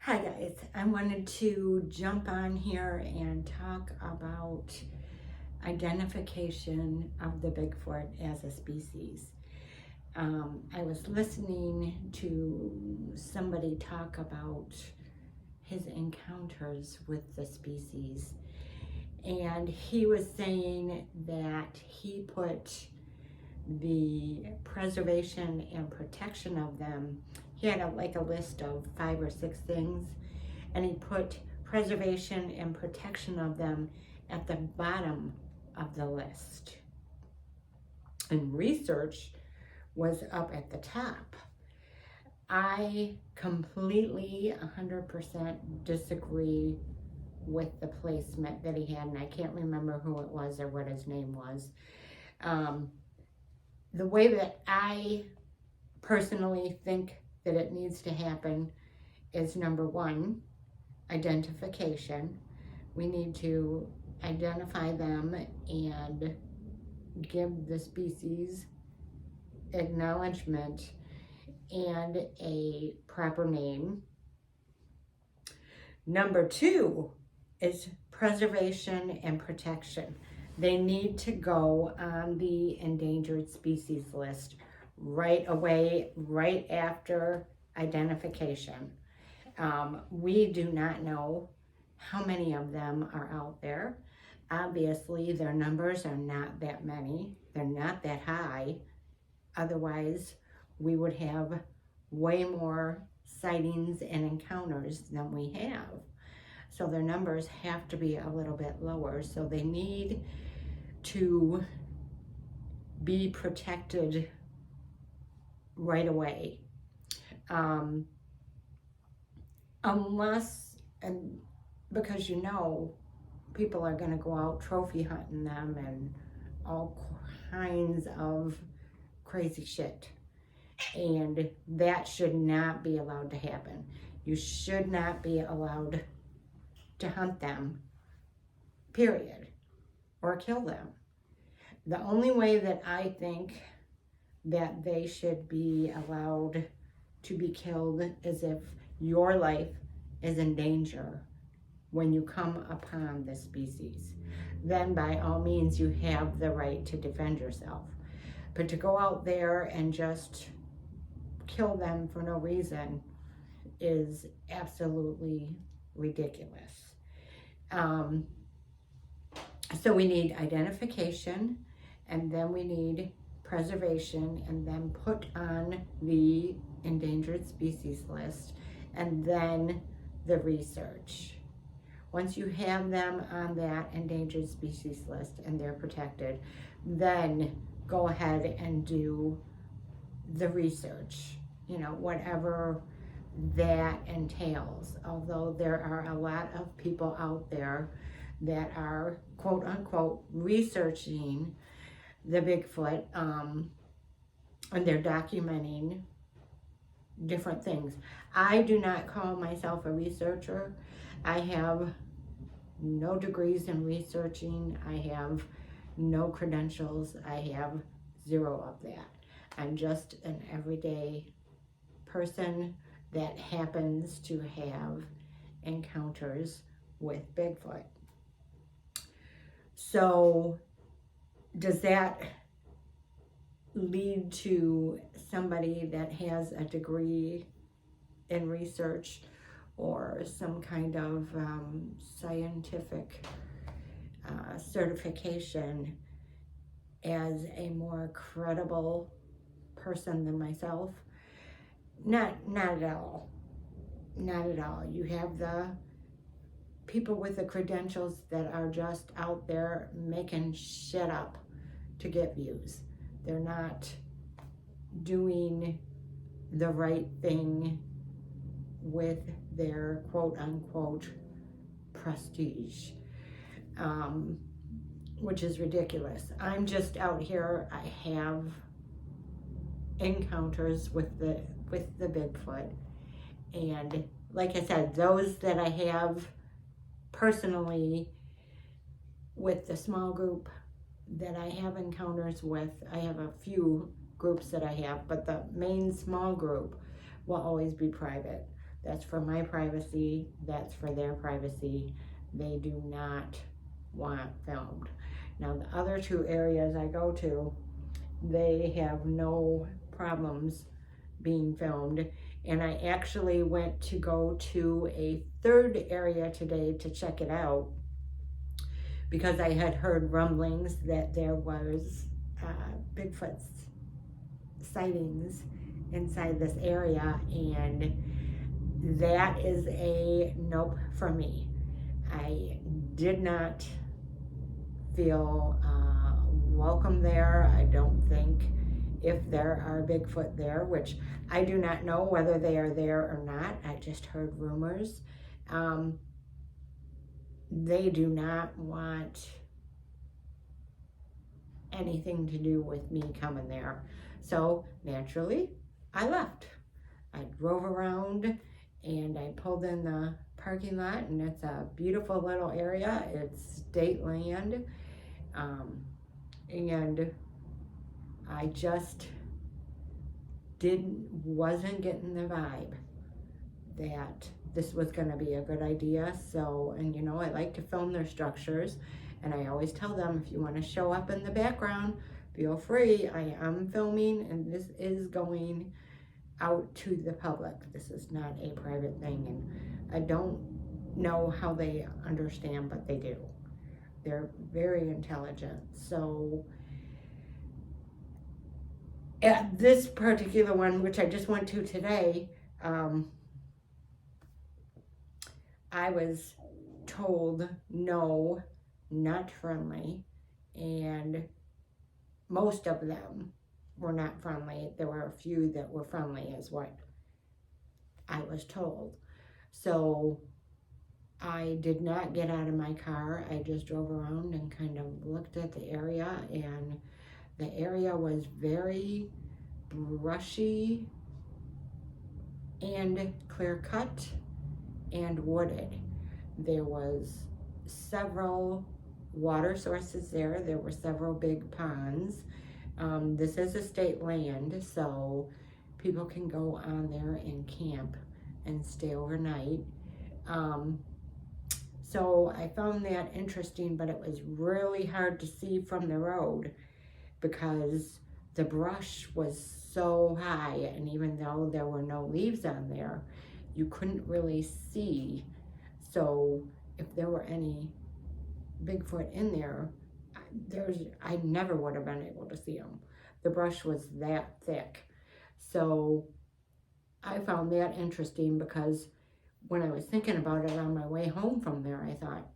Hi guys, I wanted to jump on here and talk about identification of the Bigfoot as a species. I was listening to somebody talk about his encounters with the species, and he was saying that he put the preservation and protection of them. He had a list of 5 or 6 things, and he put preservation and protection of them at the bottom of the list. And research was up at the top. I completely 100% disagree with the placement that he had, and I can't remember who it was or what his name was. The way that I personally think that it needs to happen is, number one, identification. We need to identify them and give the species acknowledgement and a proper name. Number two is preservation and protection. They need to go on the endangered species list right away, right after identification. We do not know how many of them are out there. Obviously, their numbers are not that many. They're not that high. Otherwise, we would have way more sightings and encounters than we have. So their numbers have to be a little bit lower. So they need to be protected right away. Unless, and because people are going to go out trophy hunting them and all kinds of crazy shit. And that should not be allowed to happen. You should not be allowed to hunt them, period, or kill them. The only way that I think that they should be allowed to be killed is if your life is in danger when you come upon this species. Then by all means you have the right to defend yourself. But to go out there and just kill them for no reason is absolutely ridiculous. So we need identification, and then we need preservation, and then put on the endangered species list, and then the research. Once you have them on that endangered species list and they're protected, then go ahead and do the research, whatever that entails. Although there are a lot of people out there that are quote unquote researching the Bigfoot, and they're documenting different things. I do not call myself a researcher. I have no degrees in researching. I have no credentials. I have 0 of that. I'm just an everyday person that happens to have encounters with Bigfoot. So does that lead to somebody that has a degree in research or some kind of scientific certification as a more credible person than myself? Not at all. Not at all. You have the people with the credentials that are just out there making shit up to get views. They're not doing the right thing with their quote unquote prestige, which is ridiculous. I'm just out here. I have encounters with the Bigfoot, and like I said, those that I have personally with the small group that I have encounters with, I have a few groups that I have, but the main small group will always be private. That's for my privacy. That's for their privacy. They do not want filmed. Now, the other two areas I go to, they have no problems being filmed. And I actually went to go to a third area today to check it out because I had heard rumblings that there was Bigfoot sightings inside this area, and that is a nope for me. I did not feel welcome there. I don't think, if there are Bigfoot there, which I do not know whether they are there or not. I just heard rumors. They do not want anything to do with me coming there. So naturally, I left. I drove around and I pulled in the parking lot, and it's a beautiful little area. It's state land. And I just wasn't getting the vibe that this was going to be a good idea. So, and you know, I like to film their structures, and I always tell them, if you want to show up in the background, feel free. I am filming, and this is going out to the public. This is not a private thing, and I don't know how they understand, but they do. They're very intelligent. So at this particular one, which I just went to today, I was told no, not friendly, and most of them were not friendly. There were a few that were friendly, is what I was told. So I did not get out of my car. I just drove around and kind of looked at the area, and the area was very brushy and clear cut and wooded. There was several water sources there. There were several big ponds. This is a state land, so people can go on there and camp and stay overnight. So I found that interesting, but it was really hard to see from the road because the brush was so high, and even though there were no leaves on there, you couldn't really see. So if there were any Bigfoot in there, I never would have been able to see them. The brush was that thick. So I found that interesting because when I was thinking about it on my way home from there, I thought,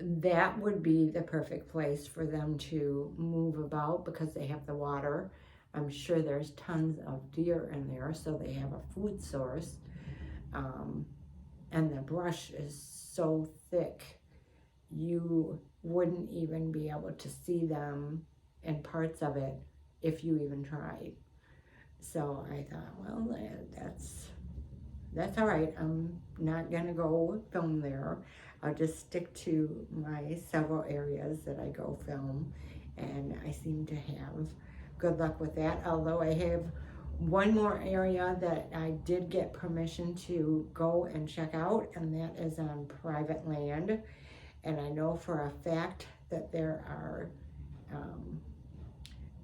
that would be the perfect place for them to move about because they have the water. I'm sure there's tons of deer in there, so they have a food source. And the brush is so thick, you wouldn't even be able to see them in parts of it if you even tried. So I thought, well, that's all right. I'm not gonna go film there. I'll just stick to my several areas that I go film, and I seem to have good luck with that. Although I have one more area that I did get permission to go and check out, and that is on private land. And I know for a fact that there are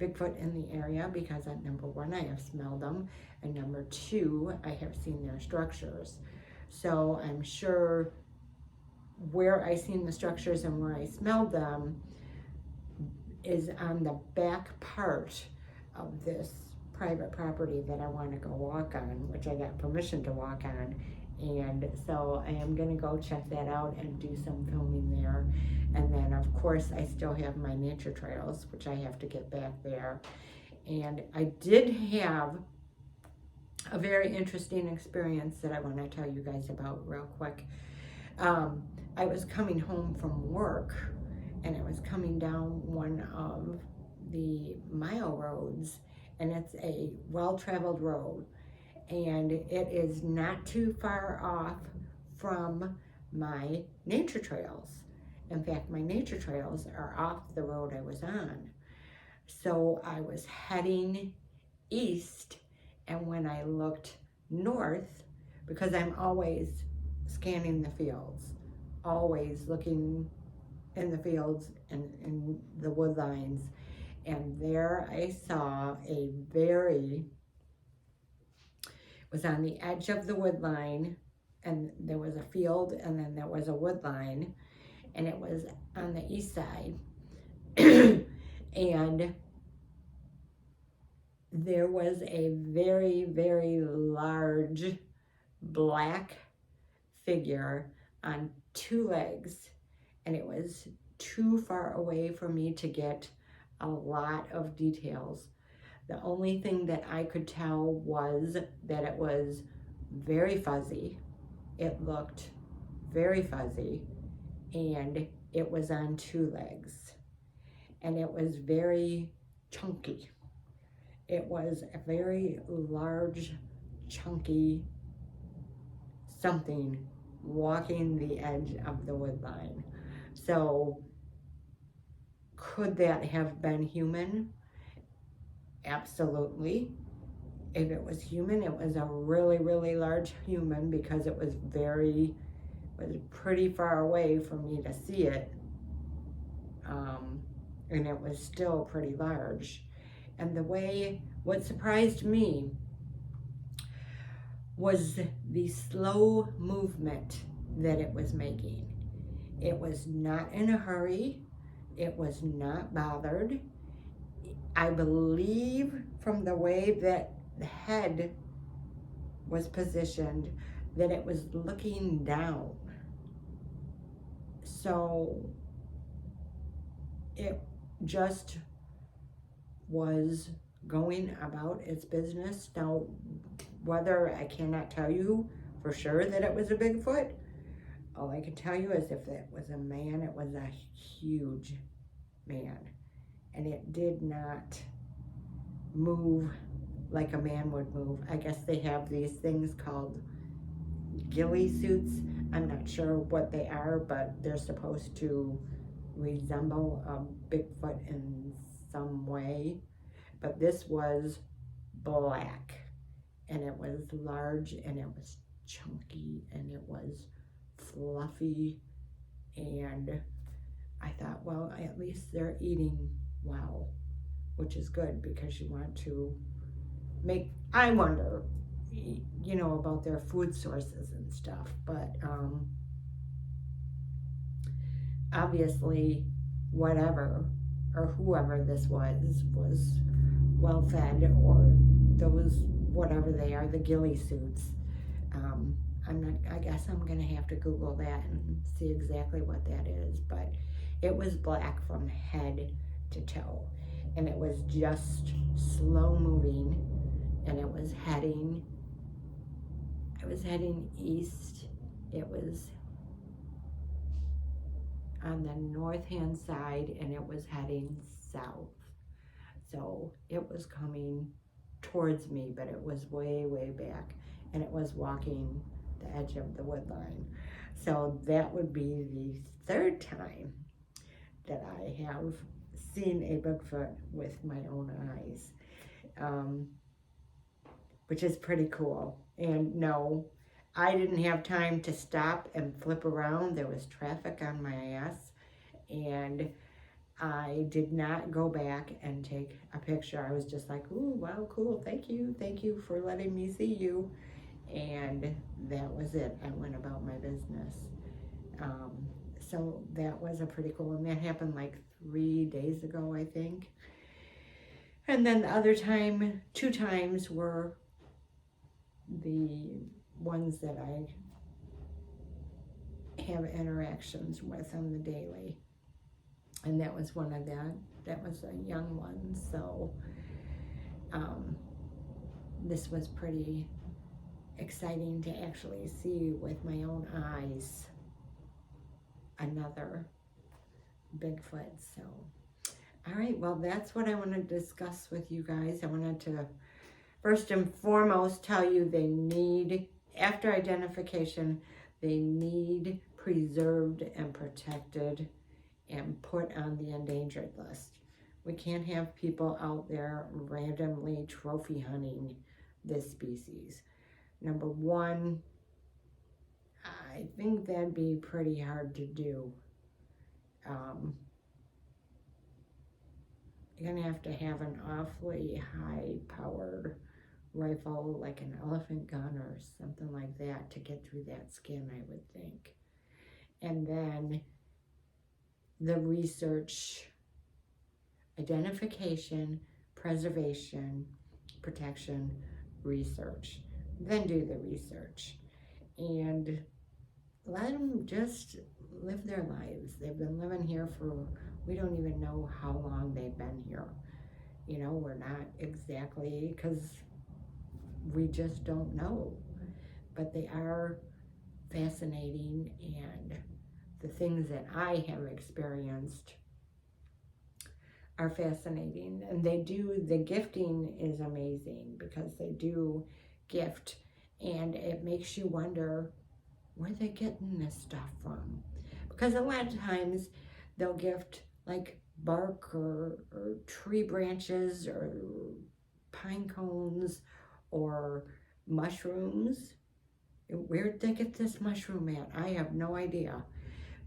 Bigfoot in the area because number one, I have smelled them, and number two, I have seen their structures. So I'm sure where I seen the structures and where I smelled them is on the back part of this private property that I want to go walk on, which I got permission to walk on. And so I am going to go check that out and do some filming there. And then of course I still have my nature trails, which I have to get back there. And I did have a very interesting experience that I want to tell you guys about real quick. I was coming home from work, and I was coming down one of the mile roads, and it's a well-traveled road, and it is not too far off from my nature trails. In fact, my nature trails are off the road I was on. So I was heading east, and when I looked north because I'm always scanning the fields, always looking in the fields and in the wood lines. And there I saw was on the edge of the wood line, and there was a field, and then there was a wood line, and it was on the east side. And there was a very, very large black figure on two legs, and it was too far away for me to get a lot of details. The only thing that I could tell was that it was very fuzzy. It looked very fuzzy, and it was on two legs, and it was very chunky. It was a very large, chunky something walking the edge of the wood line. So could that have been human? Absolutely. If it was human, it was a really, really large human, because it was pretty far away for me to see it. And it was still pretty large. And what surprised me was the slow movement that it was making. It was not in a hurry. It was not bothered. I believe from the way that the head was positioned that it was looking down. So it just was going about its business. Now, whether, I cannot tell you for sure that it was a Bigfoot. All I can tell you is if it was a man, it was a huge man. And it did not move like a man would move. I guess they have these things called ghillie suits. I'm not sure what they are, but they're supposed to resemble a Bigfoot in some way. But this was black, and it was large, and it was chunky, and it was fluffy. And I thought, well, at least they're eating well, which is good, because you want to I wonder, about their food sources and stuff. But obviously, whatever or whoever this was well fed, or those, whatever they are, the ghillie suits. I guess I'm gonna have to Google that and see exactly what that is, but it was black from head to toe, and it was just slow moving, and it was heading east. It was on the north hand side, and it was heading south. So it was coming towards me, but it was way, way back, and it was walking the edge of the wood line. So that would be the third time that I have seen a Bigfoot with my own eyes, which is pretty cool. And no, I didn't have time to stop and flip around. There was traffic on my ass, and I did not go back and take a picture. I was just like, ooh, wow, cool, thank you for letting me see you. And that was it. I went about my business. So that was a pretty cool, and that happened like 3 days ago, I think. And then the other two times were the ones that I have interactions with on the daily. And that was one of that was a young one. So this was pretty exciting to actually see with my own eyes another Bigfoot. So, all right, well, that's what I want to discuss with you guys. I wanted to first and foremost tell you they need, after identification, they need preserved and protected and put on the endangered list. We can't have people out there randomly trophy hunting this species. Number one, I think that'd be pretty hard to do. You're gonna have to have an awfully high-powered rifle, like an elephant gun or something like that, to get through that skin, I would think. And then the research, identification, preservation, protection, research. Then do the research and let them just live their lives. They've been living here for, we don't even know how long they've been here. You know, we're not exactly, because we just don't know. But they are fascinating, and the things that I have experienced are fascinating. And they do, the gifting is amazing, because they do gift, and it makes you wonder where they're getting this stuff from. Because a lot of times they'll gift like bark or tree branches or pine cones or mushrooms. Where'd they get this mushroom at? I have no idea.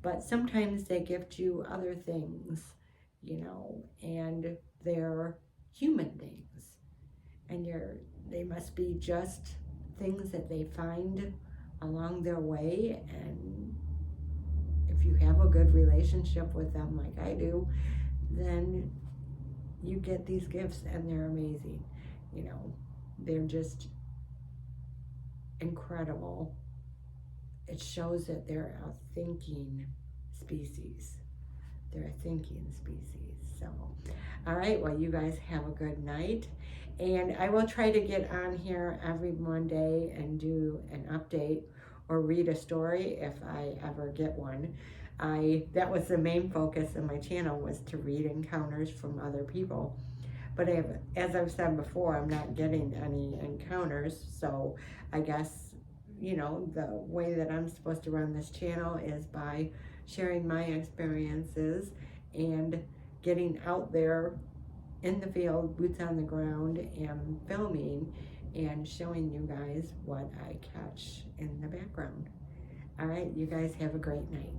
But sometimes they gift you other things, you know, and they're human things. And they must be just things that they find along their way. And if you have a good relationship with them like I do, then you get these gifts, and they're amazing. You know, they're just incredible. It shows that they're a thinking species. They're a thinking species. So, all right, well, you guys have a good night. And I will try to get on here every Monday and do an update or read a story if I ever get one. That was the main focus of my channel, was to read encounters from other people. But as I've said before, I'm not getting any encounters, so I guess, you know, the way that I'm supposed to run this channel is by sharing my experiences and getting out there in the field, boots on the ground, and filming and showing you guys what I catch in the background. All right, you guys have a great night.